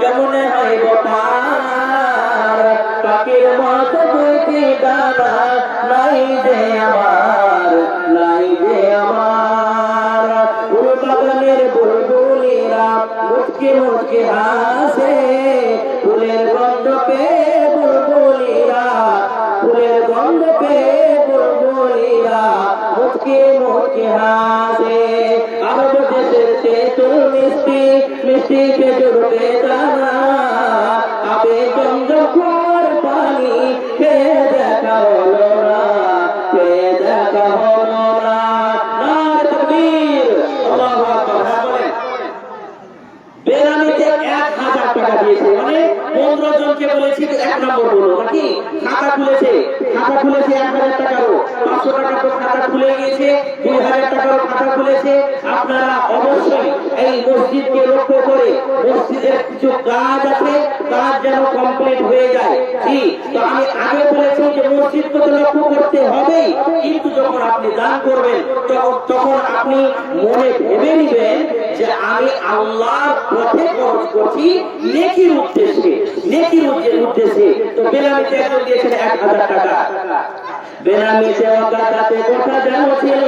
কেমনে হইব পার পাখির মত বইতে ডানা নাই যে আমার নাই যে আমার বাগানের বুলবুলিরা মুচকে মুচকে হাসে ফুলের গন্ধ পেয়ে বুলবুলিরা ফুলের গন্ধ পেয়ে বুলবুলিরা মুচকে মুচকে হাসে আরব দেশের তেঁতুল মিষ্টি মিষ্টি খেজুর বেদানা আবে চন্দ্রকুমার পানি খেয়ে দেখা হলো না খেয়ে দেখা হলো না আল্লাহু আকবার বলেন বেনামিতে 1000 টাকা দিয়েছে মানে 15 জনকে বলেছি 1 নম্বর বলো নাকি খাতা খুলেছে 1000 টাকারও 500 টাকা তো খাতা খুলে গিয়েছে 2000 টাকারও খাতা খুলেছে আপনারা অবশ্যই এই মসজিদকে লক্ষ্য করে মসজিদের কিছু কাজ আছে কাজ যেন কমপ্লিট হয়ে যায় জি তো আমি আগে বলেছি যে মসজিদকে তো লক্ষ্য করতে হবে কিন্তু যখন আপনি দান করবেন তখন আপনি মনে ভেবে নেবেন যে আমি আল্লাহর পথে খরচ করছি নেকির উদ্দেশ্যে তো বেনামিতে একজন দিয়েছেন 1000 টাকা বেনামিতে ওকাতে কথা যেন ছিল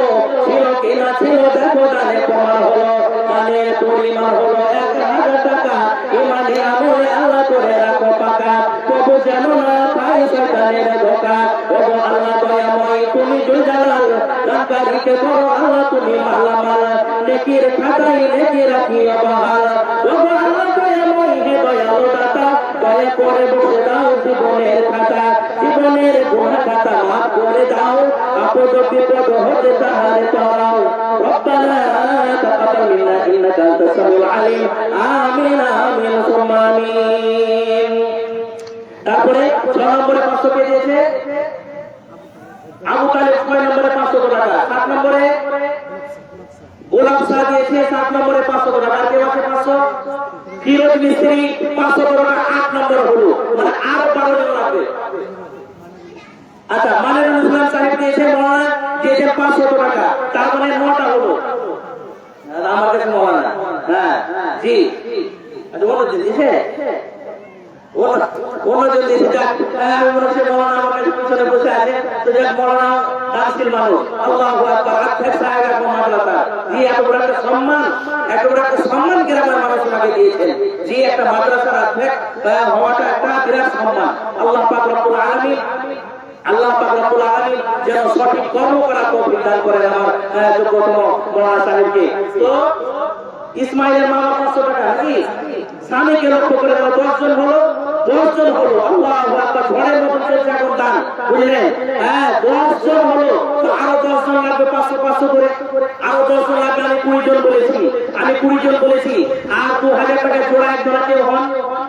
কিনা ছিল দেখো দানে প্রমাণ হলো দানের পরিমাণ হলো 1000 টাকা ইমানে আমলে আল্লাহ করে রাখো পাকা তবু যেন না পাই শয়তানের ধোঁকা ওগো আল্লাহ দয়াময় তুমি জুলজালাল দানকারীকে করো আল্লাহ তুমি মালামাল নেকির খাতায় নেকি রাখিও বহাল ওগো আল্লাহ দয়াময় হে দয়ালু দাতা দয়া করে বসে দাও জীবনের খাতা জীবনের গুনাহ খাতা মাফ করে দাও আপদ বিপদ হতে তাহারে তরাও রব্বানা তাকাব্বাল মিন্না ইন্নাকা আনতাস সামিউল আলিম আমিন আমিন সুম্মা আমিন তারপরে 6 নম্বরে 500 কে দিয়েছে আবু তালেব 6 নম্বরে 500 টাকা 7 নম্বরে গোলাম শাহ দিয়েছে 7 নম্বরে 500 টাকা আর কেউ আছে 500 ফিরোজ মিস্ত্রি 500 টাকা 8 নম্বর হলো মানে আর 12 জন লাগবে আচ্ছা মানিরুল ইসলাম সাহেব দিয়েছে মওলানা দিয়েছে 500 টাকা তার মানে 9টা হলো আমার কাছে মওলানা হ্যাঁ জি আচ্ছা বলো দিয়েছে ওনাদের দেশে যাক আমি মনে হচ্ছে মওলানা আমার কাছে পিছনে বসে আছে তো যাক মওলানা দাসিল মানুষ আল্লাহু আকবার আত্মা সাহেব মাদ্রাসা জি এত বড় একটা সম্মান গ্রামের মানুষ আমাকে দিয়েছেন জি একটা মাদ্রাসার অধ্যক্ষ হওয়াটা একটা বিরাট সম্মান আল্লাহ পাক রব্বুল আলামিন যেন সঠিক কর্ম করার তৌফিক দান করেন আমার যোগ্যতম মওলানা সাহেবকে তো ইসমাইলের মামা 500 টাকা নাকি স্বামীকে লক্ষ্য করে 10 জন হলো আল্লাহু আকবার ঘরের মতো চলছে এখন দান বুঝলেন হ্যাঁ 10 জন হলো তো আরো 10 জন লাগবে 500 করে আরো 10 জন লাগবে আমি 20 জন বলেছি আর 2000 টাকা জোড়া একজন কেউ হন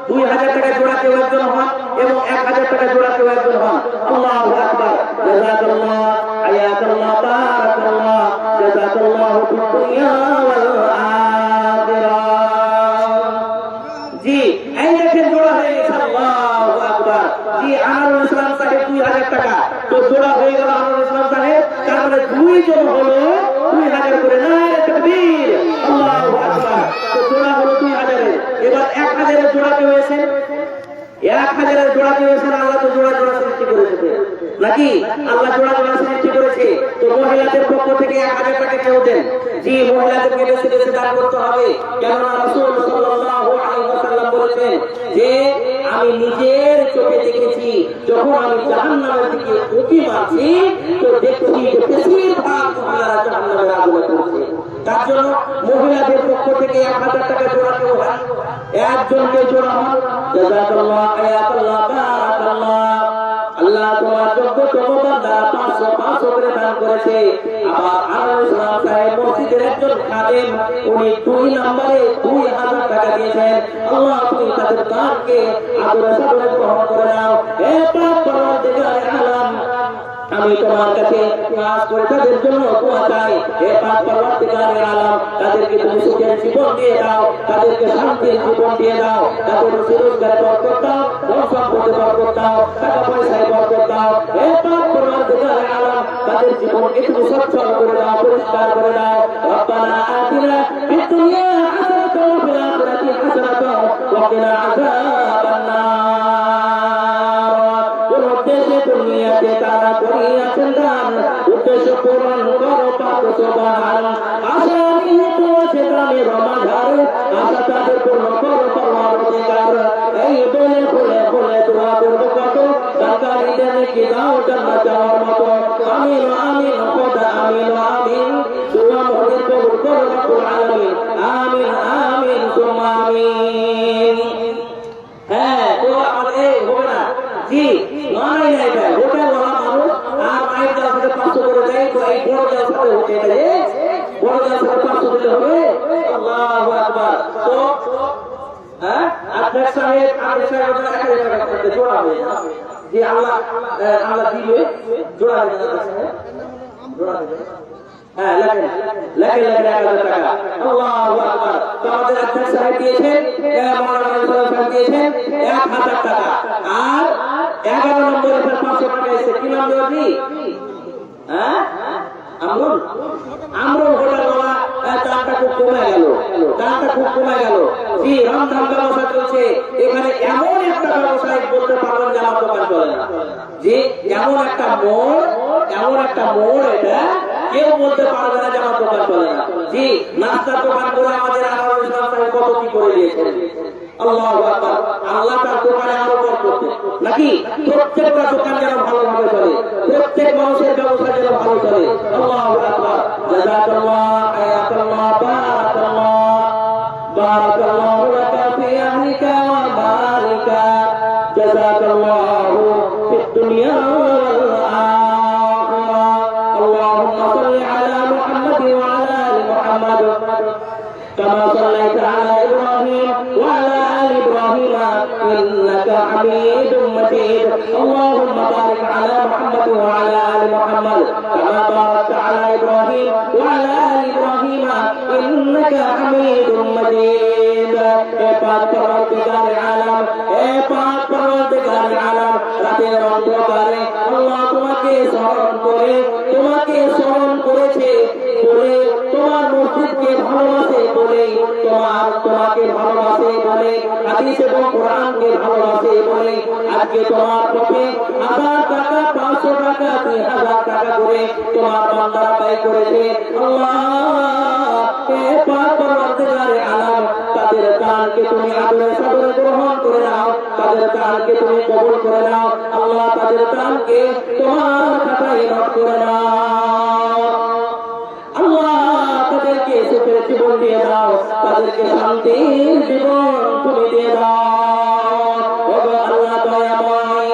2000 টাকা জোড়া কেউ একজন হন এবং 1000 টাকা জোড়া কেউ একজন হন আল্লাহু আকবার জাযাকাল্লাহ হায়াতাল্লাহ বারাকাল্লাহ জাযাকাল্লাহু ফিদ দুনিয়া ওয়াল আখিরাহ জি এই দেখেন জোড়া হয়ে গেছে আল্লাহু আকবার জি আনোয়ারুল ইসলাম সাহেব 2000 টাকা তো জোড়া হয়ে গেল আনোয়ারুল ইসলাম সাহেব তার মানে 2 জন হলো 2000 করে নারে তাকবীর আল্লাহু আকবার তো জোড়া হলো 2000 এবার 1000 এর জোড়া কেউ এসে 1000 এর জোড়া কেউ এসে আল্লাহ তো জোড়া সৃষ্টি করেছে নাকি আল্লাহ জোড়া সৃষ্টি করেছে তো মহিলাদের পক্ষ থেকে 1000 টাকা কেউ দেন জি মহিলাদেরকে বেশি দান করতে হবে কেননা রাসূল সাল্লাল্লাহু আলাইহি ওয়াসাল্লাম বলেছেন যে আমি নিজের চোখে দেখেছি যখন আমি জাহান্নামের দিকে উঁকি মারছি তো দেখছি যে বেশিরভাগ মহিলারা জাহান্নামের আগুনে পড়ছে তার জন্য মহিলাদের পক্ষ থেকে 1000 টাকা জোড়া কেউ হয় একজনকে জোড়া হয় জাযাকাল্লাহ হায়াতাল্লাহ বারাকাল্লাহ আল্লাহ তোমার যোগ্যতম বান্দা 500 করে দান করেছে আবার আনোয়ারুল ইসলাম সাহেব মসজিদের একজন খাদেম উনি 2 নম্বরে 2000 টাকা দিয়েছেন আল্লাহ তুমি তাদের দানকে আদরে সাদরে গ্রহণ করে নাও হে পাক পরওয়ারদিগারে আলম আমি তোমার কাছে কাজ করে তাদের জন্য দোয়া চাই হে পাক পরওয়ারদিগারে আলম তাদেরকে তুমি সুখের জীবন দিয়ে দাও তাদেরকে শান্তির জীবন দিয়ে দাও তাদের রোজগারে বরকত দাও ধন সম্পদে বরকত দাও টাকা পয়সায় বরকত দাও হে পাক পরওয়ারদিগারে আলম তাদের জীবনকে তুমি সচ্ছল করে দাও পরিষ্কার করে দাও রব্বানা আতিনা ফিদ দুনিয়া হাসানাতাও ওয়া ফিল আখিরাতি হাসানাতাও وقنا عذاب النار উদ্দেশ্যে দুনিয়াতে তারা করিয়াছেন দান উদ্দেশ্য পূরণ করো পাক সুবহান আশা নিহিত আছে দানের মাঝার আশা তাদের পূর্ণ করো পরওয়ারদিগার এই বলে বলে বলে দোয়া করবো কত দানকারীদের কি দাও জান্নাত যাওয়ার মতো আমিন আমিন খোদা আমিন আমিন দোয়া মনে কবুল করো রব্বুল আলামিন আমিন আমিন তুমা আমিন হ্যাঁ তো আমাদের হবে না জি নয় নাই ভাই ওটা বলা মানুষ আর মাইক দেওয়ার সাথে 500 করে দেয় তো এই বড় দেওয়ার সাথে হতে গেলে বড় দেওয়ার সাথে 500 দিলে হবে আল্লাহু আকবার তো হ্যাঁ আচ্ছা সাহেব আগে সাহেব 1000 টাকা করতে জোড়া হয়ে যাবে যে আল্লাহ আল্লাহ দিবে জোড়া হয়ে যাবে জোড়া হয়ে যাবে হ্যাঁ লাগে 1000 টাকা আল্লাহু আকবার তো আমাদের আচ্ছা সাহেব দিয়েছেন মাওলানা সাহেব দিয়েছেন 1000 টাকা আর 11 নম্বরে 500 টাকা এসে কি নাম দেওয়া হ্যাঁ আমরুল হোটেলওয়ালা দামটা খুব কমে গেল জি রমজান ব্যবসা চলছে এখানে এমন একটা ব্যবসায় বলতে পারবেন যে আমার দোকান চলে না জি এমন একটা মোড় এটা কেউ বলতে পারবে না যে আমার দোকান চলে না জি নাস্তার দোকান করে আমাদের আনোয়ার ইসলাম সাহেব কত কি করে দিয়েছেন আল্লাহু আকবার আল্লাহ তার দোকানে আরো বরকত নাকি প্রত্যেকটা দোকান যেন ভালোভাবে চলে প্রত্যেক মানুষের ব্যবসা যেন ভালো চলে আল্লাহু আকবার জাযাকাল্লাহ হায়াকাল্লাহ বারাকাল্লাহু লাকা ফি আহলিকা ওয়া বারিকা জাযাকাল্লাহু ফিদ দুনিয়া ওয়াল আখিরাহ আল্লাহুম্মা সাল্লি আলা মুহাম্মাদ ওয়া আলা আলি মুহাম্মাদ كما صليت على إبراهيم وعلى آل إبراهيم إنك حميد مجيد اللهم بارك على محمد وعلى آل محمد كما باركت على إبراهيم وعلى آل إبراهيم إنك حميد مجيد পাক পরওয়ারদিগার আলম পাক পরওয়ারদিগার আলম রাতের অন্ধকারে আল্লাহ তোমাকে স্মরণ করেছে বলে তোমার মসজিদকে ভালোবাসে বলে তোমাকে ভালোবাসে বলে হাদিস এবং কোরআনকে ভালোবাসে বলে আজকে তোমার পথে 1000 টাকা 500 টাকা 3000 টাকা করে তোমার বান্দারা ব্যয় করেছে আল্লাহ পাক পরওয়ারদিগার আলম তাদের দানকে তুমি আদরে সাদরে গ্রহণ করে নাও তাদের দানকে তুমি কবুল করে নাও আল্লাহ তাদের দানকে তোমার খাতায় নোট করে নাও আল্লাহ তাদেরকে সুখের জীবন দিয়ে দাও তাদেরকে শান্তির জীবন তুমি দিয়ে দাও ওগো আল্লাহ দয়াময়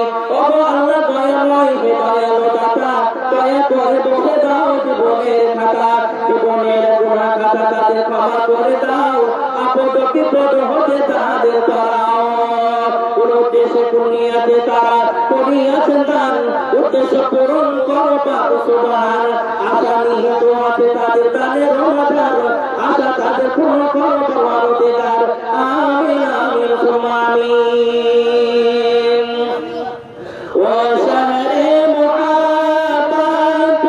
হে দয়ালু দাতা দয়া করে বসে দাও জীবনের খাতা জীবনের গুনাহ খাতা তাদের ক্ষমা করে দাও আপদ বিপদ হতে তাদের ধরাও কোন উদ্দেশ্যে দুনিয়াতে তারা করিয়াছেন দান উদ্দেশ্য পূরণ করো পাক সুবহান আশা নিহিত আছে তাদের দানের মাঝার আশা তাদের পূর্ণ করো পরওয়ারদিগার আমিন আমিন সুম্মা আমিন ওয়া শাহরে মুআবাদ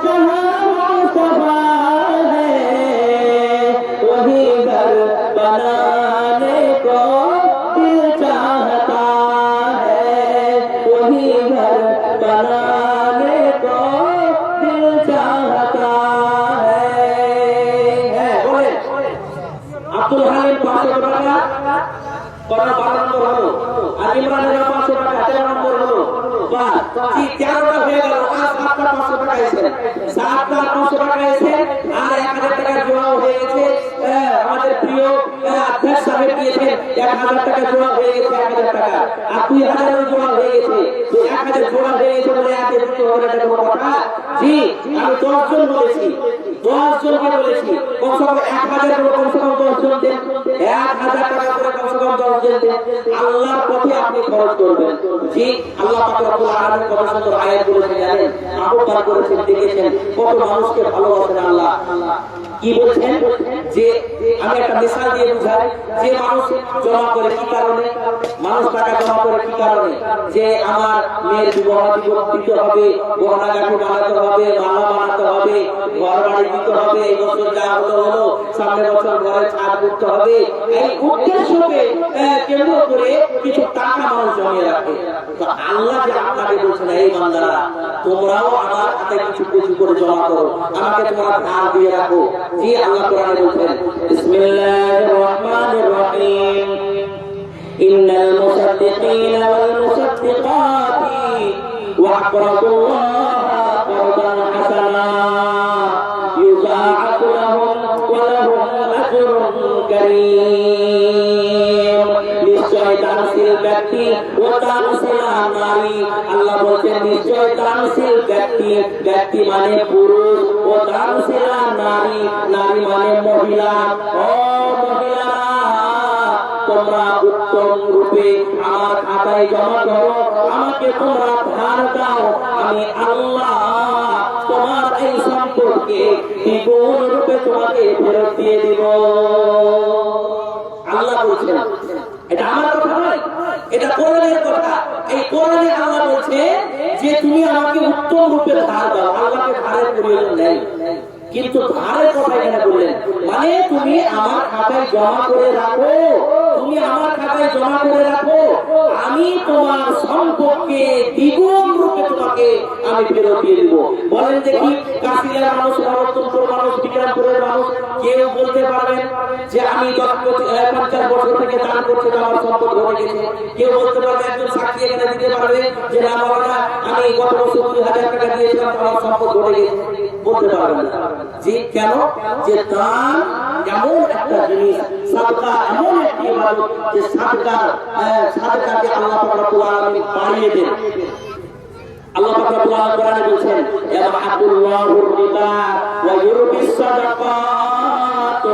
জহাঁ মুস্তাফা হ্যায় वही घर बनाने को दिल चाहता है वही घर बनाने को दिल चाहता है बोले আব্দুল হালিম 500 টাকা কোন 12 নম্বর হলো আর ইমরানের 500 টাকা 13 নম্বর হলো বাস কি 13টা হয়ে গেল আর 7টা 500 টাকা এসে 7টা 500 টাকা এসে আর 1000 টাকা জমা হয়ে গেছে আমাদের প্রিয় অধ্যক্ষ সাহেব দিয়েছেন 1000 টাকা জমা হয়ে গেছে 1000 টাকা আর 2000 জমা হয়ে গেছে তো 1000 জমা হয়ে গেছে বলে আজকে দিতে হবে এটা কোনো কথা জি আমি 10 জন বলেছি 10 জনকে বলেছি কমসে কম 1000 করে কমসে কম 10 জন দেন 1000 টাকা করে কমসে কম 10 জন দেন আল্লাহর পথে আপনি খরচ করবেন জি আল্লাহ পাক রব্বুল আলামিন কত সুন্দর আয়াত বলেছেন জানেন আবু বকর করেছেন দেখেছেন কত মানুষকে ভালোবাসেন আল্লাহ কি বলছেন যে আমি একটা মিসাল দিয়ে বুঝাই যে মানুষ জমা করে কি কারণে মানুষ টাকা জমা করে কি কারণে যে আমার মেয়ের বিবাহ দিতে হবে গহনা গাঁঠি বানাতে হবে মালা বানাতে হবে ঘর বাড়ি দিতে হবে এই বছর যা হলো সামনের বছর ঘরে ছাদ করতে হবে এই উদ্দেশ্যকে কেন্দ্র করে কিছু টাকা মানুষ জমিয়ে রাখে তো আল্লাহ যে আপনাকে বলছেন এই বান্দারা তোমরাও আমার হাতে কিছু কিছু করে জমা করো আমাকে তোমরা ধার দিয়ে রাখো জি আল্লাহ কোরআনে বলছেন বিসমিল্লাহির রহমানির রহিম ইন্নাল মুসাদ্দিকিনা ওয়াল মুসাদ্দিকাতি ওয়া aqraduল্লাহ qardan হাসানা ইউযাআফু লাহুম ওয়া লাহুম আজরুন কারীম নিশ্চয় দানশীল ব্যক্তি ও দানশীল নারী আল্লাহ বলেন নিশ্চয় দানশীল ব্যক্তি মানে পুরুষ ও দানশীল নারী মানে মহিলা ও মহিলা তোমরা উত্তম রূপে আমার খাতায় জমা করো আমাকে তোমরা ধার দাও আমি আল্লাহ তোমার এই সম্পর্কে দ্বিগুণ রূপে তোমাকে ফেরত দিয়ে দিব আল্লাহ বলছেন এটা আমার কথা নয় এটা কোরআনের কথা এই কোরআনে আল্লাহ বলছে যে তুমি আমাকে উত্তম রূপে ধার দাও আল্লাহকে ধারের প্রয়োজন নেই কিন্তু ধারের কথা এখানে বললেন মানে তুমি আমার খাতায় জমা করে রাখো তুমি আমার খাতায় জমা করে রাখো আমি তোমার সম্পর্কে দ্বিগুণ রূপে তোমাকে আমি ফেরত দিয়ে দিব বলেন দেখি কাশিয়ার মানুষ নরোত্তমপুর মানুষ বিক্রমপুরের মানুষ কেউ বলতে পারবেন যে আমি 50 বছর থেকে দান করছি আমার সম্পদ হয়ে গেছে কেউ বলতে পারবে একজন সাক্ষী এখানে দিতে পারবে যে না বাবা আমি গত বছর 2000 টাকা দিয়েছিলাম আমার সম্পদ হয়ে গেছে বলতে পারবে না জি কেন যে দান এমন একটা জিনিস সাদকা এমন একটি ইবাদত যে সাদকাকে আল্লাহ পাক রব্বুল আলামিন বাড়িয়ে দেন আল্লাহ পাক রব্বুল আলামিন কোরআনে বলেন ইয়ামহাকুল্লাহুর রিবা ওয়া ইউরবিস সাদাকাত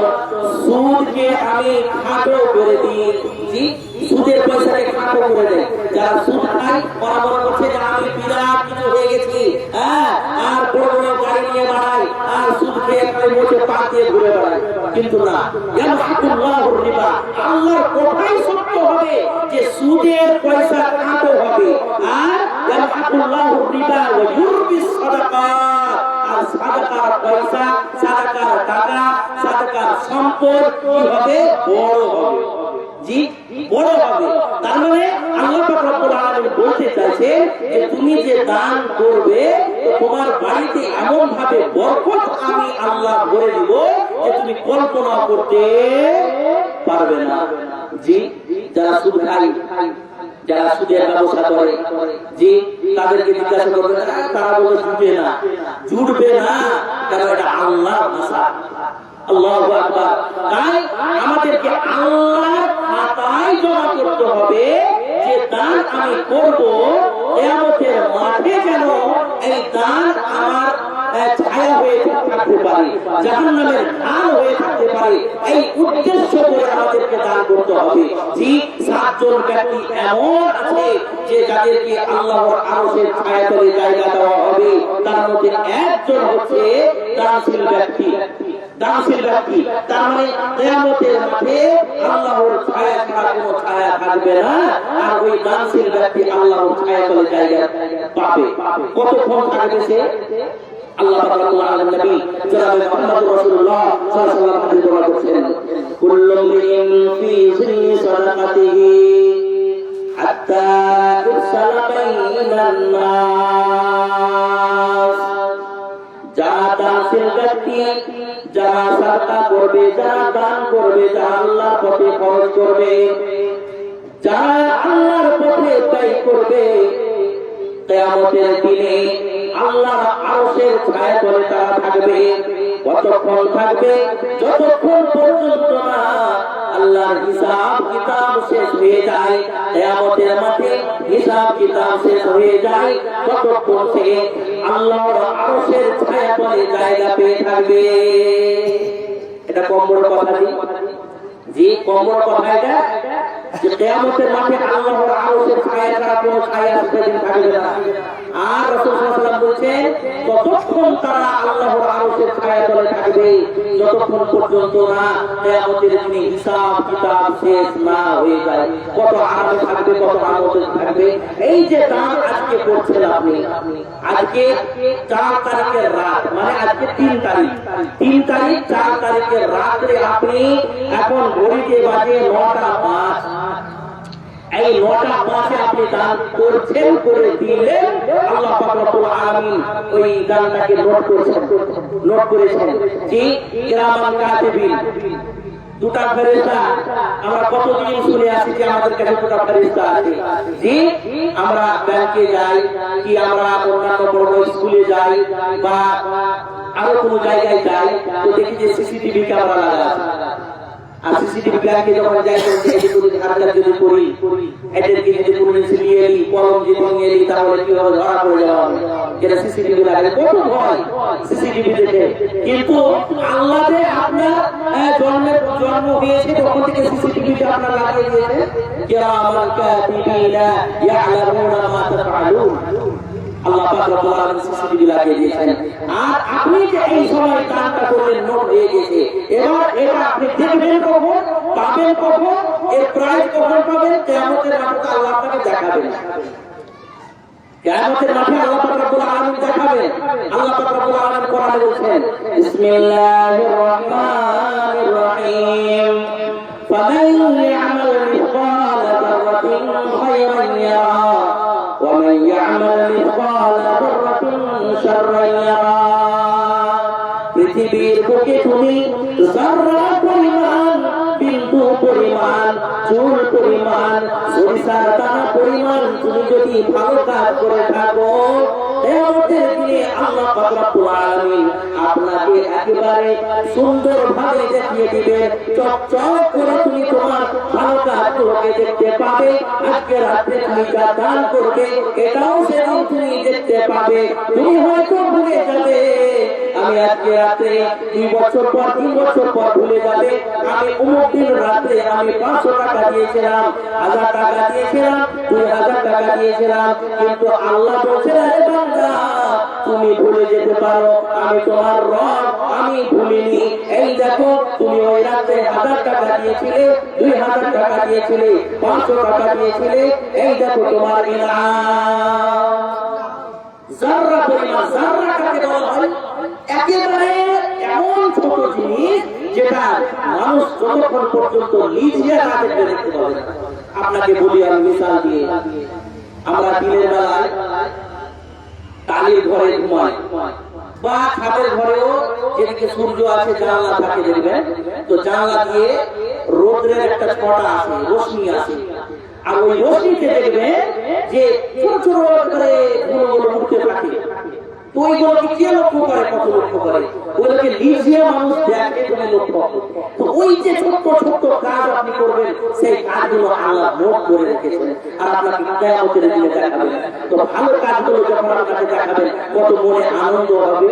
সুদকে আমি খাটো করে দিই জি সুদের পয়সাকে খাটো করে দেয় যারা সুদ খায় ওরা মনে করছে যে আমি বিরাট কিছু হয়ে গেছি হ্যাঁ আর বড় বড় গাড়ি নিয়ে বাড়াই আর সুদ খেয়ে খালি মোটে পা দিয়ে ঘুরে বেড়াই কিন্তু না ইয়ামহাকুল্লাহুর রিবা আল্লাহর কথাই সত্য হবে যে সুদের পয়সা খাটো হবে আর ইয়ামহাকুল্লাহুর রিবা ওয়া ইউরবিস সাদাকাত আর সাদাকার পয়সা সাদাকার টাকা সাদাকার সম্পদ কি হবে বড় হবে জি বড় হবে তার মানে আল্লাহ পাক রব্বুল আলামিন বলতে চাইছে যে তুমি যে দান করবে তোমার বাড়িতে এমন ভাবে বরকত আমি আল্লাহ ভরে দিব যে তুমি কল্পনা করতে পারবে না জি যারা সুদ খায় যারা সুদের ব্যবসা করে জি তাদেরকে জিজ্ঞাসা করবে তারা বলে জুটবে না কারণ এটা আল্লাহর ভাষা আল্লাহু আকবার তাই আমাদেরকে আল্লাহর খাতায় জমা করতে হবে যে দান আমি করব কিয়ামতের মাঠে যেন এই দান আমার ছায়া হয়ে থাকতে পারে জাহান্নামের ঢাল হয়ে থাকতে পারে এই উদ্দেশ্য করে আমাদেরকে দান করতে হবে জি 7 জন ব্যক্তি এমন আছে যে যাদেরকে আল্লাহর আরশের ছায়াতলে জায়গা দেওয়া হবে তার মধ্যে একজন হচ্ছে দানশীল ব্যক্তি তার মানে কিয়ামতের মাঠে আল্লাহর ছায়া ছাড়া কোনো ছায়া থাকবে না আর ওই দানশীল ব্যক্তি আল্লাহর ছায়াতলে জায়গা পাবে কতক্ষণ থাকবে সে আল্লাহ পাক রব্বুল আলামিন নবী জনাবে মুহাম্মদ রাসূলুল্লাহ সাল্লাল্লাহু আলাইহি ওয়াসাল্লাম বলেছেন কুল্লু মিন ফি জিল্লি সাদাকাতিহি হাত্তা ইরসালা বাইনান নাস যারা দানশীল ব্যক্তি যারা সাদকা করবে যারা দান করবে যারা আল্লাহর পথে খরচ করবে যারা আল্লাহর পথে ব্যয় করবে কিয়ামতের দিনে আল্লাহর আরশের ছায়াতলে তারা থাকবে কতক্ষণ থাকবে যতক্ষণ পর্যন্ত না আল্লাহর হিসাব কিতাব শেষ হয়ে যায় কিয়ামতের মাঠে হিসাব কিতাব শেষ হয়ে যায় ততক্ষণ সে আল্লাহর আরশের ছায়াতলে জায়গা পেয়ে থাকবে এটা কম বড় কথা জি কম বড় কথা এটা যে কিয়ামতের মাঠে আল্লাহর আরশের ছায়া ছাড়া কোনো ছায়া সেদিন থাকবে না আর রাসূল সাল্লাল্লাহু আলাইহি ওয়াসাল্লাম বলেছেন ততক্ষণ তারা আল্লাহর আরশের ছায়াতলে থাকবে যতক্ষণ পর্যন্ত না কিয়ামতের দিনে হিসাব কিতাব শেষ না হয়ে যায়। কত আরামে থাকবে, কত আনন্দে থাকবে। এই যে দান আজকে করছেন আপনি, আজকে 4 তারিখের রাত, মানে আজকে 3 তারিখ 4 তারিখের রাত্রে আপনি এখন ঘড়িতে বাজে 9টা 5, এই 9টা 5-এ আপনি দান করছেন, করে দিলেন। আল্লাহ পাক রব্বুল আলামিন ওই দানটাকে নোট করেছেন যে কিরামান কাতিবিন, দুটা ফেরেশতা। আমরা কতদিন শুনে আসি যে আমাদের কাছে দুটা ফেরেশতা আছে। যে আমরা ব্যাংকে যাই কি আমরা অন্যান্য বড় স্কুলে যাই বা আরো কোনো জায়গায় যাই, তো দেখি যে সিসিটিভি ক্যামেরা লাগা আছে। আর সিসিটিভি ব্যাংকে যখন যাই তো এদিকে যদি হাতটা যদি করি, এদেরকে যদি কোনো নিয়ে এলি, কলম যদি নিয়ে এলি, তাহলে কি হবে, ধরা পড়ে যাওয়া হবে। যেটা সিসিটিভি লাগে কত ভয় সিসিটিভি দেখে। কিন্তু আল্লাহ যে আপনার জন্ম হয়েছে তখন থেকে সিসিটিভিটা আপনার লাগিয়ে দিয়েছে। কিরামান কাতিবিনা ইয়ালামুনা মা তাফআলুন, আল্লাহ পাক রব্বুল আলামিন সিসিটিভি লাগিয়ে দিয়েছেন। আর আপনি যে এই সময় দানটা করলেন, নোট হয়ে গেছে। এবার এটা আপনি দেখবেন কখন, পাবেন কখন, এর প্রাইস কখন পাবেন? কিয়ামতের মাঠে আল্লাহ আপনাকে দেখাবেন। কিয়ামতের মাঠে আল্লাহ পাক রব্বুল আলামিন দেখাবেন। আল্লাহ পাক রব্বুল আলামিন কোরআনে বলেছেন, বিসমিল্লাহির রহমানির রহিম, ফামান ইয়ামাল মিসকালা যাররাতিন খায়রান ইয়ারা ওয়া মান ইয়ামাল মিসকালা যাররাতিন শাররান ইয়ারা। পৃথিবীর বুকে তুমি যাররা পরিমাণ, বিন্দু পরিমাণ, চুল পরিমাণ, সরিষার দানা পরিমাণ তুমি যদি ভালো কাজ করে থাকো, কিয়ামতের দিনে আল্লাহ পাক রব্বুল আলামিন আপনাকে একেবারে সুন্দরভাবে দেখিয়ে দিবে। চকচক করে তুমি তোমার ভালো কাজগুলোকে দেখতে পাবে। আজকে রাতে তুমি যা দান করবে এটাও সেদিন তুমি দেখতে পাবে। তুমি হয়তো ভুলে যাবে, আমি আজকে রাতে 2 বছর পর 3 বছর পর ভুলে যাবে আমি অমুক দিন রাতে আমি 500 টাকা দিয়েছিলাম, 1000 টাকা দিয়েছিলাম, 2000 টাকা দিয়েছিলাম। কিন্তু আল্লাহ বলছে, আরে বান্দা তুমি ভুলে যেতে পারো, আমি তোমার রব, আমি ভুলিনি। এই দেখো তুমি ওই রাতে 1000 টাকা দিয়েছিলে, 2000 টাকা দিয়েছিলে, 500 টাকা দিয়েছিলে, এই দেখো তোমার ইনাম। যাররা পরিমাণ, যাররা কাকে বলা হয়? একেবারে এমন ছোট জিনিস যেটা মানুষ যতক্ষণ পর্যন্ত নিজে না দেখতে পাবে না। আপনাকে বলি আমি মিসাল দিয়ে, আমরা দিনের বেলায় টালির ঘরে ঘুমাই বা খাটের ঘরেও যেদিকে সূর্য আছে জানলা থাকে দেখবেন, তো জানলা দিয়ে রোদের একটা ছটা আছে, রশ্মি আছে। আর ওই রশ্মিতে দেখবেন যে ছোট ছোট করে গুলো উঠতে থাকে। তো ওইগুলোকে কে লক্ষ্য করে, কত লক্ষ্য করে? ওগুলোকে নিজে মানুষ দেখে, তুমি লক্ষ্য। তো ওই যে ছোট্ট ছোট্ট কাজ আপনি করবেন, সেই কাজগুলো আল্লাহ নোট করে রেখেছেন আর আপনাকে কিয়ামতের দিনে দেখাবেন। তো ভালো কাজগুলো যখন আপনাকে দেখাবেন, কত মনে আনন্দ হবে,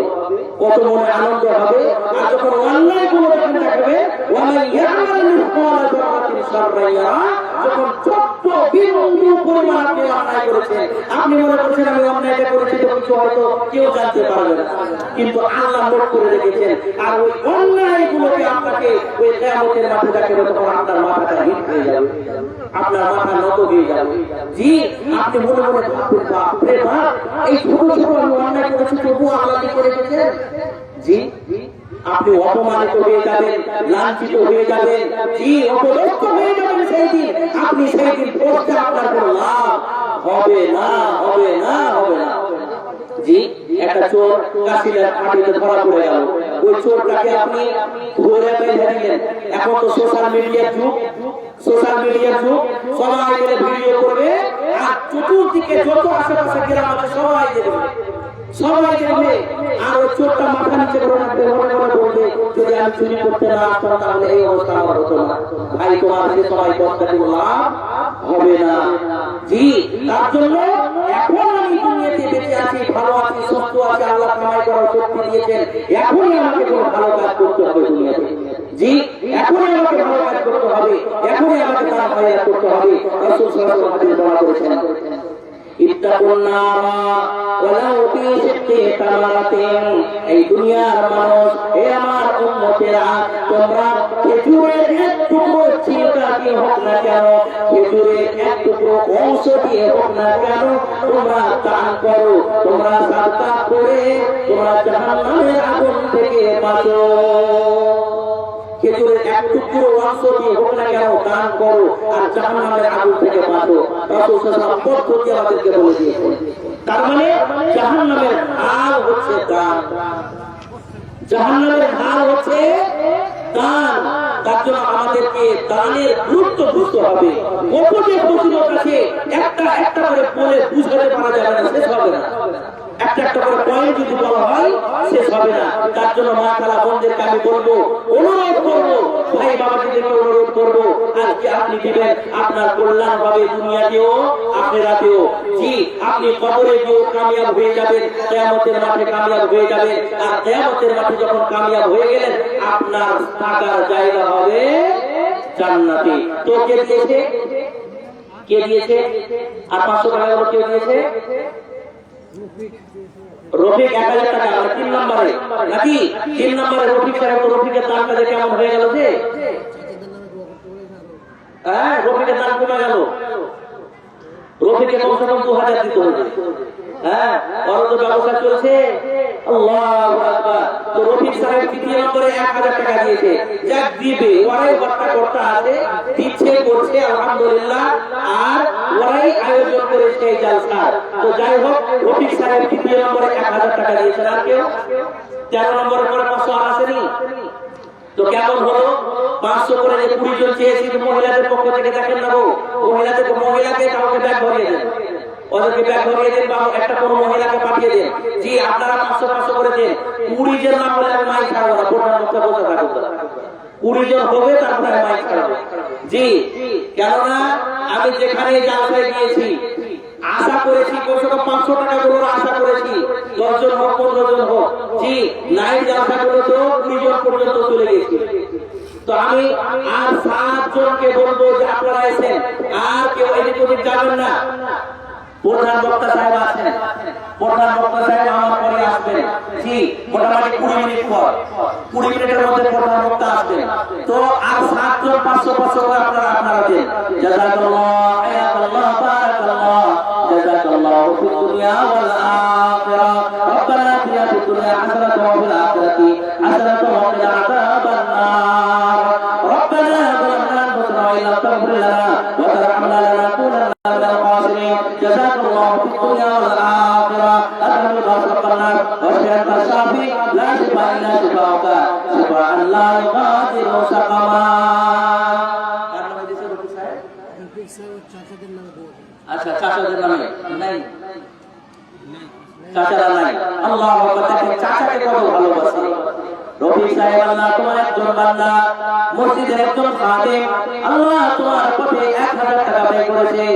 কত মনে আনন্দ হবে। আর যখন অন্যায়গুলো যখন দেখাবে, ওয়ামান ইয়ামাল মিসকালা যাররাতিন শাররান ইয়ারা, যখন ছোট্ট বিন্দু পরিমাণ আপনি অন্যায় করেছেন, আপনি মনে করছেন আমি অন্যায়টা করেছি, তো কিছু হয়তো কেউ জানতে পারবে না, কিন্তু আল্লাহ নোট করে রেখেছেন। আর ওই অন্যায়গুলোকে আপনাকে ওই কিয়ামতের মাঠে দেখাবে, তখন আপনার মাথাটা হিট হয়ে যাবে, আপনার মাথা নত হয়ে যাবে। জি, আপনি মনে মনে ভাববেন, বাপ রে বাপ, এই ছোট ছোট আমি অন্যায় করেছি, তবুও আল্লাহ কি করে রেখেছেন। জি, আপনি অপমানিত হয়ে যাবেন, লাঞ্ছিত হয়ে যাবেন, জি, অপদস্থ হয়ে যাবেন। সেই দিন আপনি সেই দিন পড়তে আপনার কোনো লাভ হবে না, হবে না, হবে না। জি, একটা চোর কাশিলের মাটিতে ধরা পড়ে গেল, ওই চোরটাকে আপনি ধরে বেঁধে দিলেন। এখন তো সোশ্যাল মিডিয়ার যুগ, সোশ্যাল মিডিয়ার যুগ, সবাই মিলে ভিডিও করবে আর চতুর্দিকে যত আশেপাশে গ্রাম আছে সবাই দেখবে, সবাই দেখবে। আর ওই চোরটা মাথা নিচে করে রাখবে, মনে মনে বলবে, যদি আমি চুরি করতে না আসতাম তাহলে এই অবস্থা আমার হতো না। ভাই, তোমার যে সবাই বস্তা দিব, লাভ হবে না। জি, তার জন্য এখন আমি দুনিয়াতে বেঁচে আছি, ভালো আছি, সুস্থ আছি, আল্লাহ কামাই করার শক্তি দিয়েছেন, এখনই আমাকে কোনো ভালো কাজ করতে হবে দুনিয়াতে। জি, এখনই আমাকে ভালো কাজ করতে হবে, এখনই আমাকে তার ভাইয়া করতে হবে। রাসূল সাল্লাল্লাহু আলাইহি ওয়াসাল্লাম দোয়া করেছেন, ইত্তাকুন নারা ওয়ালাউ ফি শিক্কি তামারাতিন। এই দুনিয়ার মানুষ, এ আমার উম্মতেরা, তোমরা খেজুরের এক টুকরো ছিলকা দিয়ে হোক না কেন, খেজুরের এক টুকরো অংশ দিয়ে হোক না কেন, তোমরা দান করো, তোমরা সাদকা করে তোমরা জাহান্নামের আগুন থেকে বাঁচো। খেজুরের এক টুকরো অংশ দিয়ে হোক না কেন দান করো আর জাহান্নামের আগুন থেকে বাঁচো। রাসূল সাল্লাল্লাহু আলাইহি ওয়াসাল্লাম পদ্ধতি আমাদেরকে বলে দিয়েছেন। তার মানে জাহান্নামের হাল হচ্ছে দান, জাহান্নামের হাল হচ্ছে দান। তার জন্য আমাদেরকে দানের গুরুত্ব বুঝতে হবে। গোপনে ফজিলত আছে, একটা একটা করে বলে বুঝাতে পারা যাবে না, শেষ হবে না। একটা একটা করে পয়েন্ট যদি বলা হয় শেষ হবে না। তার জন্য মা খালা বোনদেরকে আমি বলবো, অনুরোধ করবো, ভাই বাবাদেরকে অনুরোধ করবো, আজকে আপনি দিবেন আপনার কল্যাণ হবে দুনিয়াতেও আখিরাতেও। জি, আপনি কবরে গিয়েও কামিয়াব হয়ে যাবেন, কিয়ামতের মাঠে কামিয়াব হয়ে যাবেন। আর কিয়ামতের মাঠে যখন কামিয়াব হয়ে গেলেন, আপনার থাকার জায়গা হবে জান্নাতে। তো কে দিয়েছে? কে দিয়েছে? আর 500 টাকা করে কে দিয়েছে? রফিক 1000 টাকা। 3 নম্বরে নাকি 3 নম্বরে রফিক সাহেব। তো রফিকের দামটা যে কেমন হয়ে গেল যে, হ্যাঁ রফিকের দাম কমে গেল। রফিকে কমসে কম 2000 দিতে হবে। হ্যাঁ, ওর তো ব্যবসা চলছে। আল্লাহু আকবার। তো রফিক সাহেব 3 নম্বরে 1000 টাকা দিয়েছে। যাক দিবে, ওরাই বার্তা করতে আছে, দিচ্ছে করছে আলহামদুলিল্লাহ। আর ওরাই আয়োজন করেছে এই জলসা। তো যাই হোক, রফিক সাহেব 3 নম্বরে 1000 টাকা দিয়েছেন। আর কেউ 13 নম্বরে করে 500 আর আসেনি। তো কেমন হলো? 500 করে যে 20 জন চেয়েছি, মহিলাদের পক্ষ থেকে দেখেন না, মহিলাকে কাউকে ব্যাগ ভরিয়ে দেন, ওদেরকে ব্যাগ ভরিয়ে দেন, বা একটা কোনো মহিলাকে পাঠিয়ে দেন। জি, আপনারা 500 করে দেন। 20 জন না হলে আমি মাইক ছাড়বো না, প্রধান বক্তা বলতে থাকবো। 20 জন হবে, তারপরে মাইক ছাড়বো। জি, কেননা আমি যেখানে জালসায় গিয়েছি আশা করেছি কমসে কম 500 টাকা করে আশা করেছি, 10 জন হোক 15 জন হোক। জি, নাইট জালসা করে তো 20 জন পর্যন্ত চলে গেছি। তো আমি আর 7 জনকে বলবো যে আপনারা এসেন, আর কেউ এদিক ওদিক যাবেন না। প্রধান বক্তা সাহেব আছেন, প্রধান বক্তা সাহেব আমার পরে আসবেন। জি, মোটামুটি 20 মিনিট পর, 20 মিনিটের মধ্যে প্রধান বক্তা আসবেন। তো আর 7 জন 500 করে আপনারা দেন। জাযাকাল্লাহ, হায়াকাল্লাহ, বারাকাল্লাহ, জাযাকাল্লাহু ফিদ দুনিয়া ওয়াল আখিরাহ। রব্বানা আতিনা ফিদ দুনিয়া হাসানাতাও ওয়া ফিল আখিরাতি হাসানাতাও ওয়া কিনা আযাবান নার। রব্বানা যালামনা আনফুসানা ওয়া ইল্লাম তাগফির লানা ওয়া তারহামনা লানাকুনান্না মিনাল খাসিরিন। জাযাকাল্লাহু ফিদ দুনিয়া ওয়াল আখিরাহ। আলহামদুলিল্লাহ রাব্বানা ওয়া শাফি'আন শাফি লা শিফা ইল্লা শিফাউকা শিফাআন লা ইগাদিরু সাকামা। আচ্ছা, চাচাদের নামে নাই, চাচারা নাই। আল্লাহু আকবার। চাচাকে কত ভালোবাসে রফিক সাহেব। আল্লাহ তোমার একজন বান্দা, মসজিদের একজন খাদেম। আল্লাহ তোমার পথে 1000 টাকা ব্যয় করেছে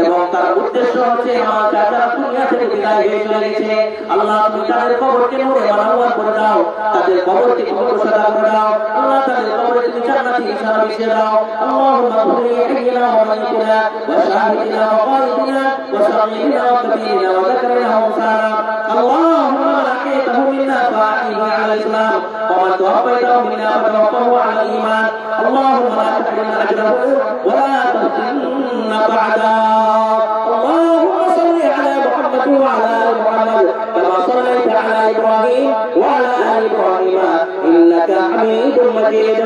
এবং তার উদ্দেশ্য হচ্ছে আমার চাচারা দুনিয়া থেকে বিদায় হয়ে চলে গেছে। আল্লাহ তুমি তাদের কবরকে নূরে মানওয়ার করে দাও, তাদের কবরকে কবর সাদা করে দাও। আল্লাহ তাদের কবরে তুমি জান্নাতি ইশারা মিশিয়ে দাও। আল্লাহুম্মা কুলি হাইয়িনা ওয়া মাইয়িতিনা ওয়া শাহিদিনা ওয়া গায়িবিনা ওয়া সাগীরিনা ওয়া কাবীরিনা ওয়া যাকারিনা ওয়া উনসানা। আল্লাহুম্মা লাকিতাহু মিন্না ফা'iহি আলাল ইসলাম ওয়া মান তাওফাইতাহু মিন্না fatawaffahu alal iman. Allahumma la tahrimna ajrahu wa la tahrimna ba'da. Allahumma salli ala Muhammad wa ala ali Muhammad kama sallaita ala Ibrahim wa ala ali Ibrahim innaka Hamidum Majid.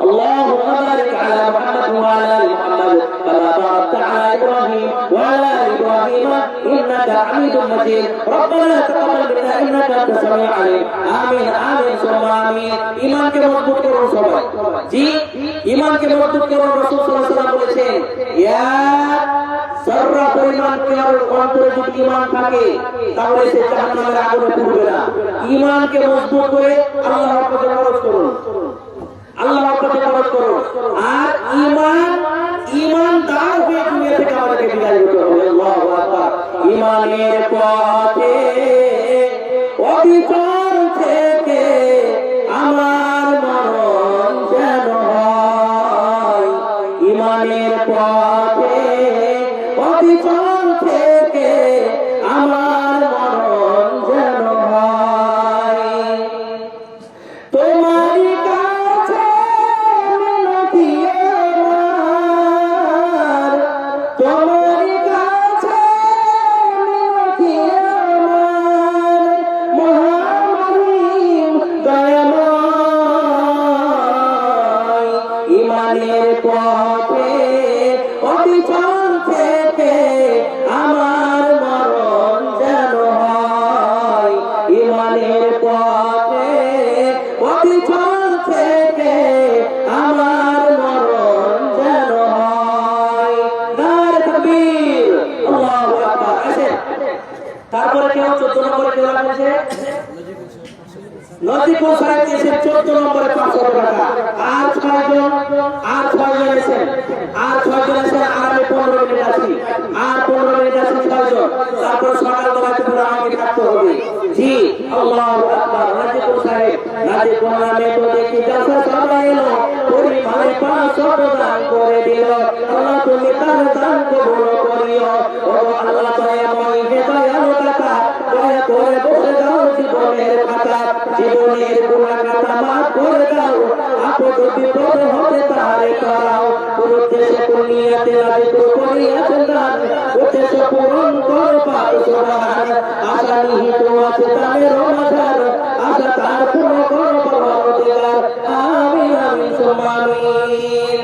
اللهم بارك على محمد وعلى ال محمد كما باركت على ابراهيم وعلى ال ابراهيم انك حميد مجيد. ربنا تقبل منا انك انت السميع العليم. امين امين ثم امين. ঈমানকে মজবুত করুন সবাই। জি, ঈমানকে মজবুত করুন। রাসূল সাল্লাল্লাহু আলাইহি ওয়াসাল্লাম বলেছেন, ইয়া সররা পরিমাণ কেবল অন্তরে যদি ঈমান থাকে তাহলে সে জাহান্নামের আগুনে পুড়বে না। ঈমানকে মজবুত করে আল্লাহর পথে খরচ করুন, আল্লাহর পথে খরচ করুন। আর ঈমানদার হয়ে দুনিয়া থেকে আমাদেরকে বিদায় করতে হবে। আল্লাহু আকবার। ঈমানের পথে অবিচল থেকে আমার মরণ যেন হয়। ঈমানের পথে অবিচল থেকে তোমার কাছে মিনতি আমার মহামহিম দয়াময়, ইমানের পথে অবিচল থেকে আমার মরণ যেন হয়, ইমানের পথে অবিচল থেকে আমার মরণ যেন হয়। নারে তাকবীর, আল্লাহু আকবার। আসেন তারপরে কেউ 14 নম্বরে কেউ লাগছে নজিবুল সাহেব দিয়েছে 14 নম্বরে 500 টাকা। আর 6 জন এসেছেন আর আমি 15 মিনিট আছি, আর 15 মিনিট আছি 6 জন। তারপর সকালবেলাতে পুরো আমাকে থাকতে হবে। জি আল্লাহু আকবার। নজিবুল সাহেব নাজি কোরআনে তো দেখি জলসা সবাই এলো, পরিমাণে 500 দান করে দিল। আল্লাহ তুমি তার দান কবুল করিও। ও আল্লাহ দয়াময় হে দয়ালু দাতা, দয়া করে বসে দাও জীবনের খাতা, জীবনের গুনাহ খাতা মাফ করে দাও, আপদ বিপদ হতে তারে করাও। উদ্দেশ্য পুনিয়াতে রাজি তো করিয়াছেন দান, উদ্দেশ্য পূরণ করো পাক সুবহান। আশা নিহিত আছে তাদের মাঝার, আশা তার পূর্ণ করো পরওয়ারদিগার। আমিন আমিন সুম্মা আমিন।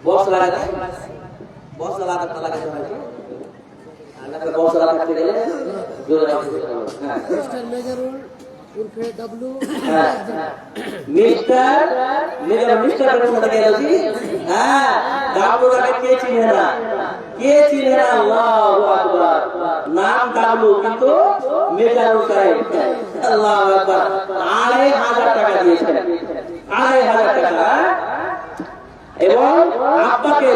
বস লাগা লাগাতে হয়। আল্লাহর বস লাগাতে গেলে জোরে হ্যাঁ মিস্টার মেজরুল উর্ফে ডাবলু মিস্টার বলে গেছি। হ্যাঁ ডাবলু কে চিনে না, আল্লাহু আকবার। নাম ডাবলু কিন্তু মেজরুল সাহেব, আল্লাহু আকবার। 2500 টাকা দিয়েছেন, 2500 টাকা। এবং আব্বাকে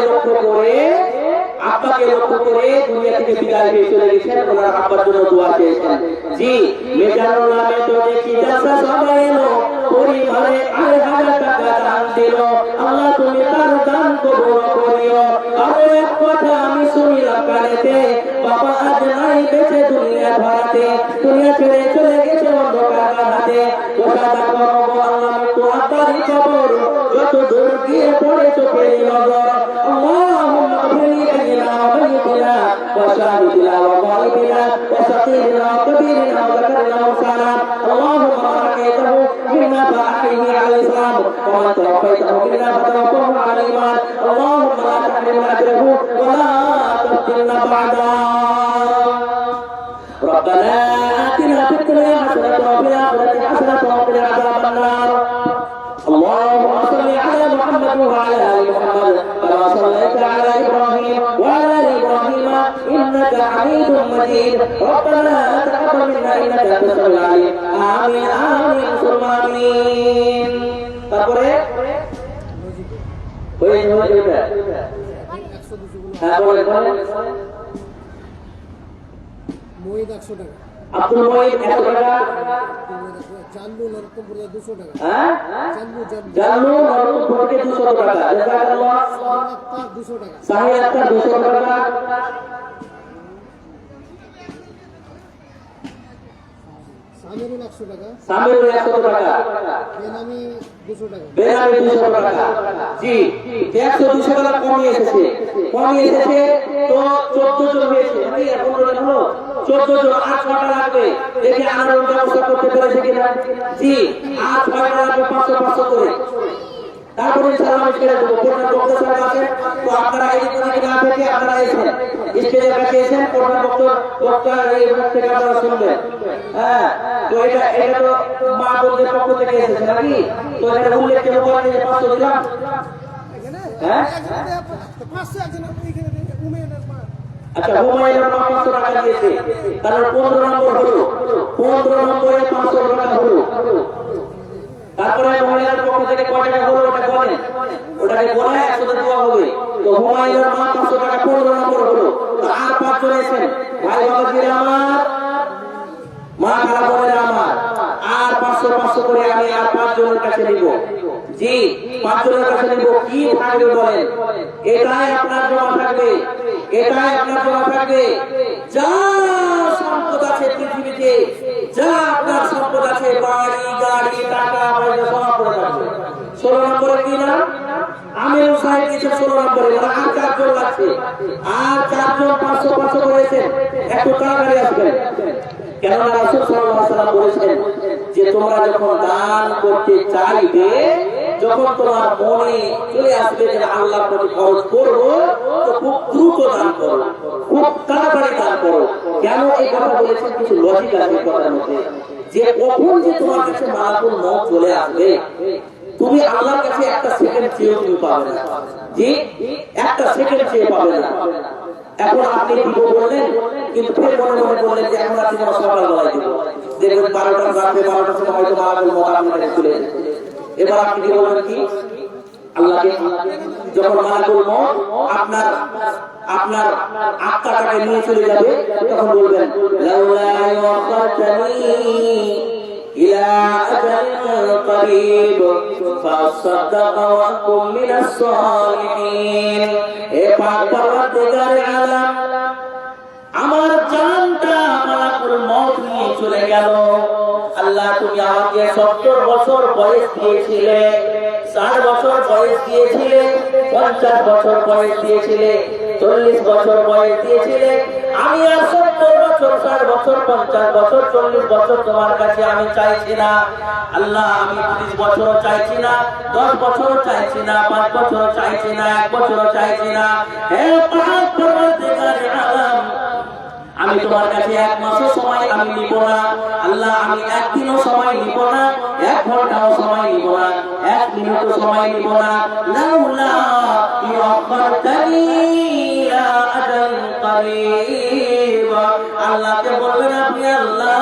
লক্ষ্য করে দুনিয়া থেকে বিদায় হয়ে চলে গেছেন। ওনার আব্বার জন্য দোয়া চেয়েছেন। জি মেজানুল নামে তো দেখি জলসা সবাই এলো, পরিবারে 2500 টাকা দান দিল। আল্লাহ তুমি তার দান কবুল করিও। আরো এক কথা আমি শুনিলাম কানেতে, বাবা আজ নাই বেঁচে দুনিয়া ধরাতে, দুনিয়া ছেড়ে চলে গেছে অন্ধকার হাতে। ওসাদা করবো আল্লাহ তো আব্বারই খবর, যত দূর গিয়ে পড়ে চোখের নজর। اللهم اغفر لنا وميتنا وشاهدنا وغائبنا وصغيرنا وكبيرنا وذكرنا وانثانا. اللهم من احييته منا فاحيه على الاسلام، ومن توفيته منا فتوفه على الايمان. اللهم لا تحرمنا اجره ولا تفتنا بعده. ربنا آتنا في الدنيا حسنة وفي الآخرة حسنة وقنا عذاب النار. اللهم صل على محمد وعلى آل محمد كما صليت على إبراهيم وعلى آل إبراهيم إنك حميد مجيد. ربنا تقبل منا إنك أنت السميع العليم. آمين آمين ثم آمين. তারপরে হ্যাঁ বলেন মহিদ 100 টাকা, আব্দুল মহিদ 100 টাকা, জানলু নরকমপুর 200 টাকা, হ্যাঁ জানলু নরকমপুর 200 টাকা, জাযাকাল্লাহ। 200 টাকা, সাহিল আক্তার 200 টাকা, সামিরুল 100 টাকা, সামিরুল 100 টাকা, বেনামি 200 টাকা, বেনামি 200 টাকা। জি 100-200 টাকা কমিয়ে এসেছে তো 14 জন হয়েছে। আমি 15 জন হলো, 14 জন। আর 6টা লাগবে, দেখি আনার ব্যবস্থা করতে পেরেছে কিনা। জি আর 6টা লাগবে 500 করে। তারপরে ইনশাআল্লাহ আমি ছেড়ে দেবো। কোরআন বক্তা সাহেব আছেন, তো আপনারা এই দিকে না থেকে আপনারা এসেছেন, স্টেজের কাছে এসেছেন, কোরআন বক্তা এই মুখ থেকে আপনারা শুনবেন। হ্যাঁ তো এটা তো মা বোনদের পক্ষ থেকে এসেছে নাকি, তো এটা উল্লেখ কেন করেন যে 500 দিলাম। হ্যাঁ আচ্ছা হুমায়ুনের মা 500 টাকা দিয়েছে, তারপর 15 নম্বর হলো, 15 নম্বরে 500 টাকা হলো। তারপরে মহিলার পক্ষ থেকে কয় টাকা হলো ওটা বলেন, ওটাকে বলে 100 টাকা দেওয়া হবে। তো হুমায়ুনের মা 500 টাকা 15 নম্বর হলো। আর 5 জন এসেছেন, ভাই বাবাজিরা আমার, মা খালা বোনেরা আমার, আর 500 করে আমি আর 5 জনের কাছে নিব। জি 5 জনের কাছে নিব। কি থাকবে বলেন, এটাই আপনার জমা থাকবে, যা সম্পদ আছে পৃথিবীতে, যা আপনার সম্পদ আছে, বাড়ি গাড়ি টাকা পয়সা সব পড়ে থাকবে। 16 নম্বরে কি নাম? আমিরুল সাহেব দিয়েছে 16 নম্বরে। আর 4 জন লাগছে, আর 4 জন 500 করেছেন, একটু তাড়াতাড়ি আসবেন। কেননা রাসূল সাল্লাল্লাহু আলাইহি ওয়াসাল্লাম বলেছেন যে তোমরা যখন দান করতে চাইবে, যখন তোমার মনে চলে আসবে যে আল্লাহর প্রতি খরচ করবো, তো খুব দ্রুত দান করো, খুব তাড়াতাড়ি দান করো। কেন এই কথা বলেছেন? কিছু লজিক আছে এই কথার মধ্যে, যে কখন যে তোমার কাছে মালাকুল মউত চলে আসবে, তুমি আল্লাহর কাছে একটা সেকেন্ড চেয়েও তুমি পাবে না, জি একটা সেকেন্ড চেয়ে পাবে না। এখন আপনি দিব বললেন, কিন্তু ফের মনে মনে বললেন যে এখন আপনি সকালবেলায় দিব, দেখবেন 12টা বাজবে, 12টার সময় হয়তো মালাকুল মউত আপনার কাছে চলে এসেছে। এবার আপনি কি বলবেন? কি আল্লাহকে যখন মালাকুল মউত আপনার আত্মাটাকে নিয়ে চলে যাবে, তখন বলবেন লাউলা ইয়াখাতানি ইলা আজালিন করিব ফাসাদাক ওয়া কুম মিনাস সালিহিন। হে পাক পরওয়ারদিগার আলম, আমার জানটা মালাকুল মউত নিয়ে চলে গেল। আল্লাহ তুমি আমাকে 70 বছর বয়স দিয়েছিলে, 60 বছর বয়স দিয়েছিলে, 50 বছর বয়স দিয়েছিলে, 40 বছর বয়স দিয়েছিলে। আমি আর 70 বছর, 60 বছর, 50 বছর, 40 বছর তোমার কাছে আমি চাইছি না। আল্লাহ আমি 30 বছরও চাইছি না, 10 বছরও চাইছি না, 5 বছরও চাইছি না, 1 বছরও চাইছি না। হে পাক পরওয়ারদিগার আলম, আমি তোমার কাছে 1 মাসও সময় আমি নিব না। আল্লাহ আমি 1 দিনও সময় নিব না, 1 ঘন্টাও সময় নিব না, 1 মিনিটও সময় নিব না। লাউলা ইয়াখারতানি ইলা আজাল করিব। আল্লাহকে বলবেন আপনি, আল্লাহ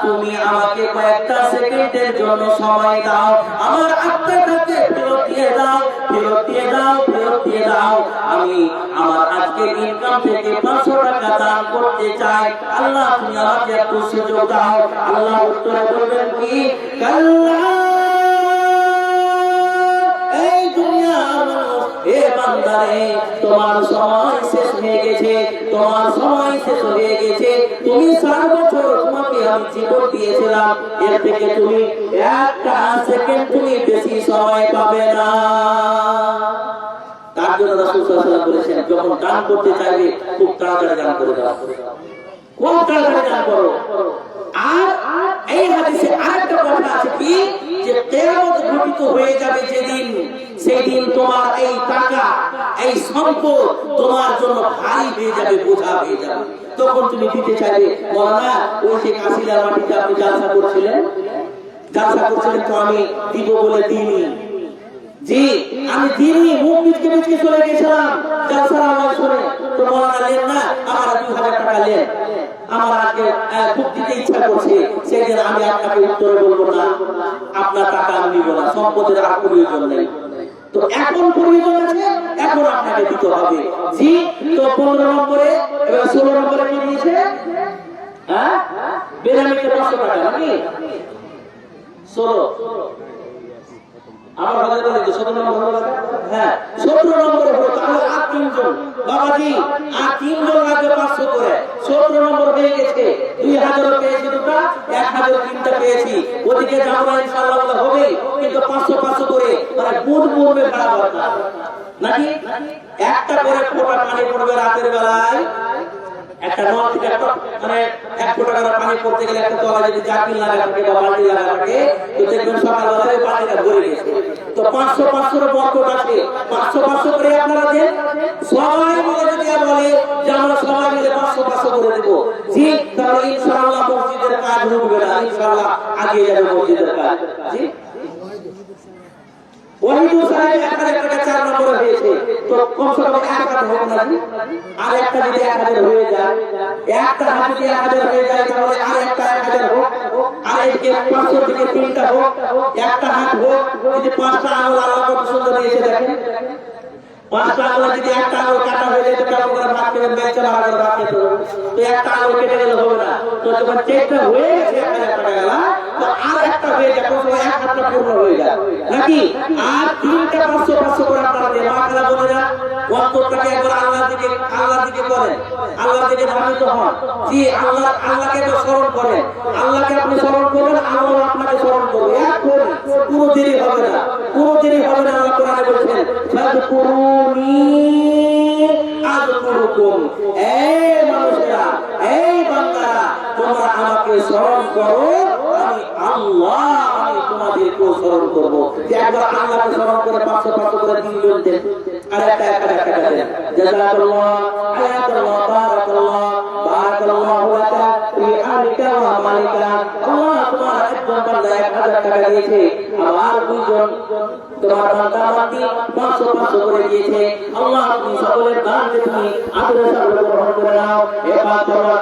তুমি আমাকে কয়েকটা সেকেন্ডের জন্য সময় দাও, আমার আত্মাটাকে ফেরত দিয়ে দাও, ফেরত দিয়ে দাও, ফেরত দিয়ে দাও। আমি আমার আজকের ইনকাম থেকে 500 টাকা দান করতে চাই, আল্লাহ তুমি আমাকে একটু সুযোগ দাও। আল্লাহ উত্তরে বলবেন কি, কাল্লা এই দুনিয়ার মানুষ, হে বান্দারে তোমার সময় শেষ হয়ে গেছে, তোমার সময় শেষ হয়ে গেছে। তুমি 60 বছর তোমাকে আমি জীবন দিয়েছিলাম, এর থেকে তুমি 1টা সেকেন্ড তুমি বেশি সময় পাবে না। তার জন্য রাসূল সাল্লাল্লাহু আলাইহি ওয়াসাল্লাম বলেছেন, যখন দান করতে চাইবে খুব তাড়াতাড়ি দান করে দাও, খুব তাড়াতাড়ি দান করো। আর এই হাদিসে আরেকটা কথা আছে কি, যে কিয়ামত ঘটিত হয়ে যাবে যেদিন, সেই দিন তোমার এই টাকা, এই সম্পদ তোমার জন্য ভারী হয়ে যাবে, বোঝা হয়ে যাবে। তখন তুমি দিতে চাইবে, মাওলানা ওই যে কাশিলার মাটিতে আপনি জালসা করছিলেন তো আমি দিব বলে দিইনি, জি আমি দিনই মুখ বিচকে বিচকে চলে গেছিলাম জালসার আওয়াজ শুনে, তো মাওলানা নেন না, আমার 2000 টাকা নেন, আমার আজকে খুব দিতে ইচ্ছা করছে, সেদিন আমি আপনাকে উত্তরে বলবো না, আপনার টাকা আমি নিব না, সম্পদের আর প্রয়োজন নেই। তো এখন প্রয়োজন আছে, এখন আপনাকে দিতে হবে। জি তো 15 নম্বরে, এবার 16 নম্বরে কি দিয়েছে? হ্যাঁ বেনামিতে 500 টাকা নাকি 16 আমার বাজারে বলে 17 নম্বর, হ্যাঁ 17 নম্বরে হলো, তাহলে আর 3 জন বাবাজি, আর 3 জন লাগবে 500 করে, 17 নম্বর হয়ে গেছে। 2000 পেয়েছি দুটো, 1000 তিনটা পেয়েছি, ওদিকে যাবো ইনশাআল্লাহ হবে, কিন্তু 500 করে মানে বুধ পূর্বে ভাড়া দরকার নাকি, একটা করে ফোঁটা পানি পড়বে রাতের বেলায়, একটা নল থেকে মানে 1 ফোঁটা করে পানি পড়তে গেলে একটা তলায় যদি জাকির লাগা থাকে বা বালতি লাগা থাকে, তো দেখবেন সকালবেলায় পানিটা ভরে গেছে। তো 500 বরকত আছে, 500 করে আপনারা দেন, সবাই মিলে যদি বলে যে আমরা সবাই মিলে 500 করে দেব, জি তাহলে ইনশাআল্লাহ মসজিদের কাজ হবে না, ইনশাআল্লাহ আগিয়ে যাবে মসজিদের কাজ। জি ওয়াহিদুল সাহেব 1000 টাকা 4 নম্বরে হয়েছে, তো কমসে কম 1000 হোক না, আর একটা যদি 1000 হয়ে যায়, একটা হাত যদি 1000 হয়ে যায়, তাহলে আর একটা 1000 হোক, আর এদিকে 500 থেকে 3টা হোক, একটা হাত হোক, যদি 5টা আঙুল আল্লাহ কত সুন্দর দিয়েছে দেখেন, 5টা আঙুল যদি একটা আঙুল কাটা হয়ে যায়, তো কেমন করে ভাত খেবেন, বেচারা আঙুল ভাত খেতে হবে, তো একটা আঙুল কেটে গেলে হবে না। তো যখন চেকটা হয়ে গেছে 1000 টাকা গেল, তো আর একটা হয়ে যায়, কত এক হাতটা পূর্ণ হয়ে যায় নাকি, আর 3টা 500 করে আপনারা দেন। মাশাআল্লাহ বলে যান, অন্তরটাকে একবার আল্লাহর দিকে করেন, আল্লাহর দিকে ধাবিত হন, জি আল্লাহকে তো স্মরণ করেন, আল্লাহকে আপনি স্মরণ করবেন, আল্লাহ আপনাকে স্মরণ করবে, এখন কোনো দেরি হবে না, কোনো দেরি হবে না। আল্লাহ কোরআনে বলেছেন ফাযকুরুনি আযকুরকুম, এই মানুষেরা, এই বান্দারা, তোমরা আমাকে স্মরণ করো, আমি আল্লাহ আমি তোমাদেরকেও স্মরণ করব। যে একবার আল্লাহকে স্মরণ করে 500 করে দিন দেন, আর একটা দেন। জাযাকাল্লাহ, হায়াতাল্লাহ, বারাকাল্লাহু লাকা ফি আলিকা ওয়া মালিকা। আল্লাহ তোমার একজন বান্দা 1000 টাকা দিয়েছে, আবার দুইজন তোমার বান্দা বান্দি 500 করে দিয়েছে। আল্লাহ তুমি সকলের দানকে তুমি আদরের সাথে গ্রহণ করে নাও। এবার তোমার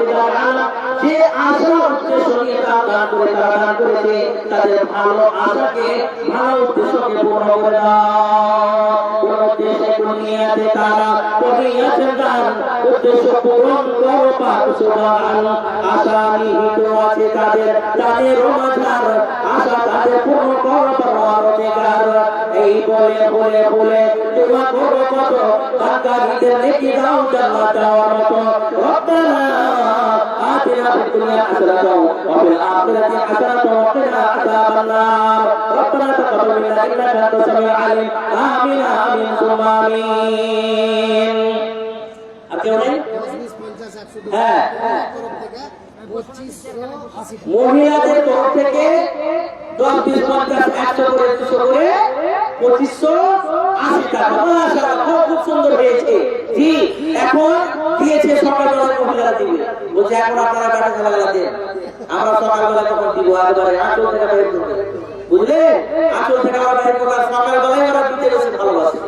যে আশা উদ্দেশ্য নিয়ে দান করে তারা দান করেছে, তাদের ভালো আশাকে ভালো উদ্দেশ্যকে পূর্ণ করে দাও। কোন উদ্দেশ্যে দুনিয়াতে তারা করিয়াছে দান, উদ্দেশ্য পূরণ করো পাক সুবহানাল্লাহ। আশা নিহিত আছে তাদের মাঝার, আশা তাদের পূর্ণ করো পরওয়ারদিগার। এই বলে বলে বলে তোমার করো কত বান্দাদের নেকি দাও জান্নাত যাওয়ার মতো। রব্বানা আতিনা ফিদ দুনিয়া হাসানাতাও ওয়া ফিল আখিরাতি হাসানাতাও ওয়া কিনা আযাবান নার। রব্বানা তাকাব্বাল মিন্না ইন্নাকা আনতাস সামিউল আলিম। আমিন আমিন সুম্মা আমিন। আপনি বলেন 10, 20, 50, 100 হ্যাঁ তরফ থেকে 2580 মহিলাদের তরফ থেকে 10, 20, 50, 100 করে 200 করে 2580 টাকা। মাশাআল্লাহ, খুব সুন্দর হয়েছে। জি, এখন দিয়েছে সকালবেলা মহিলারা দিবে, বলছে এখন আপনারা টাকা খেলা দেন, আমরা সকালবেলা তখন দিব, একবারে আঁচল থেকে বের করবে, বুঝলে? আঁচল থেকে আমরা বের করবো, সকালবেলায় ওরা দিতে বেশি ভালোবাসে।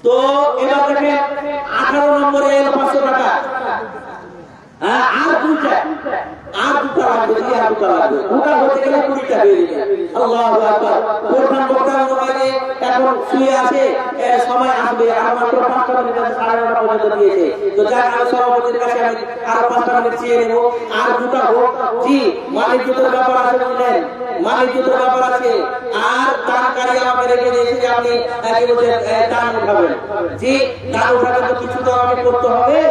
তো এবার দেখেন 18 নম্বরে 500 টাকা। আর দুটা লাগবে, দুটা হতে গেলে 20টা হয়ে যাবে। আল্লাহু আকবার। প্রধান বক্তা অনুযায়ী এখন শুয়ে আছে, সময় আসবে, আর মাত্র 5টা মিনিট আছে, 9:30 পর্যন্ত দিয়েছে। তো যার আমি সভাপতির কাছে আমি আরো 5টা মিনিট চেয়ে নেবো, আর দুটা হোক। জি, মালিক জুতোর ব্যাপার আছে, বুঝলেন? মালিক জুতোর ব্যাপার আছে। আর দানকারী আমাকে রেখে দিয়েছে যে আপনি কি বলছেন দান উঠাবেন। জি, দান উঠাতে তো কিছু তো আমাকে করতে হবে,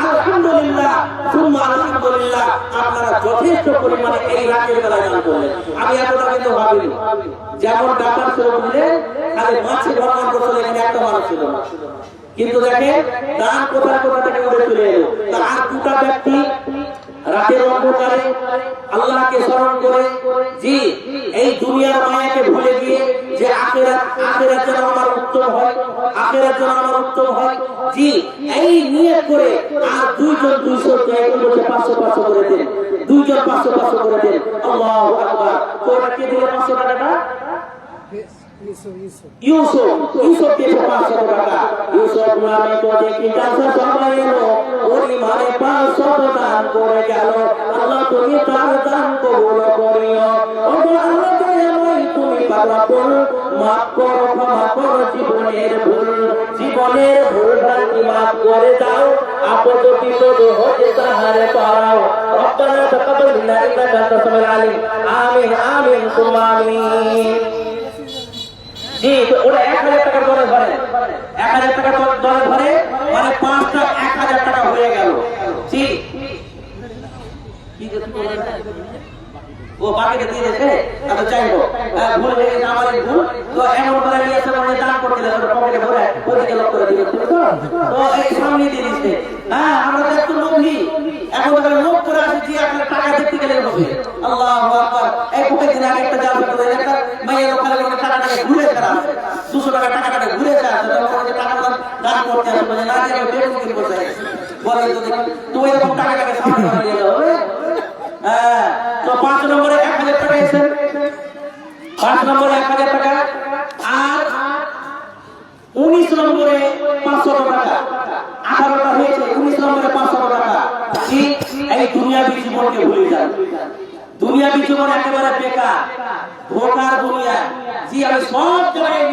আলহামদুলিল্লাহ সুম্মা আলহামদুলিল্লাহ, আপনারা যথেষ্ট পরিমাণে এই রাতের বেলায় দান করলেন। আমি এতটা কিন্তু ভাবিনি। যেমন ডাকাত ছিল, বুঝলেন, খালি মাছে ভ্রমণ করছিল, এখানে একটা মানুষ ছিল না। কিন্তু দেখেন দান কোথায় থেকে উঠে চলে এলো। আর দুটা ব্যক্তি রাতের অন্ধকারে আল্লাহকে স্মরণ করে, জি, এই দুনিয়ার মায়াকে ভুলে গিয়ে যে আখিরাত যেন আমার উত্তম হয়, জি, এই নিয়ত করে আর দুইজন 200 করে 500 করে দেন, দুইজন 500 করে দেন। আল্লাহু আকবার। তো ওরা কে দিলে 500 টাকা? ইউসুফ দিয়েছে 500 টাকা। ইউসুফ নামে তো দেখি কাছে সবাই এলো, ওই মানে 500 দান করে গেল। আল্লাহ তুমি তার দান কবুল করিও। ওগো আল্লাহ তুমি বাবা করো, মাফ করো, ক্ষমা করো জীবনের ভুল ভ্রান্তি মাফ করে দাও, আপদ বিপদ হতে তাহারে পাও। রব্বানা তাকাব্বাল মিন্না ইন্নাকা আনতাস সামিউল আলিম। আমিন আমিন সুম্মা আমিন। জি, তো ওরা 1000 টাকার দরে ধরে, 1000 টাকার দরে ধরে, মানে 5টা 1000 টাকা হয়ে গেল। জি, ও বাকিটা দিয়ে দিয়েছে, আমি চাইবো ভুল হয়ে গেছে, আমার ভুল। তো এমন করে নিয়েছে, মানে দান করতে গেলে পকেটে ভরে ওদিকে লক করে দিল। তো এই সামনে দিয়ে দিচ্ছে। হ্যাঁ, আমরা তো একটু লোভী, এখন তাহলে লোভ করে আসে যে আপনার টাকা দেখতে গেলে হবে। আল্লাহু আকবার। এই পকেট দিন আগে একটা জাল করে একটা মাইয়ের ওখানে টাকাটাকে ঘুরে ফেরা, 200 টাকা টাকাটা ঘুরে ফেরা, টাকা দান করতে আসবে না, বেরোকে বসে বলে তো এরকম টাকাটাকে সামনে নিয়ে যাওয়া হবে। হ্যাঁ, তো 5 নম্বরে 1000 টাকা এসে, 5 নম্বরে 1000 টাকা, আর 19 নম্বরে 500 টাকা, 18টা হয়েছে, 19 নম্বরে 500 টাকা। ঠিক এই দুনিয়াবি জীবনকে ভুলে যান। দুনিয়াবি জীবন একেবারে বেকার, ধোকার দুনিয়া। জি, আমি সব জায়গায়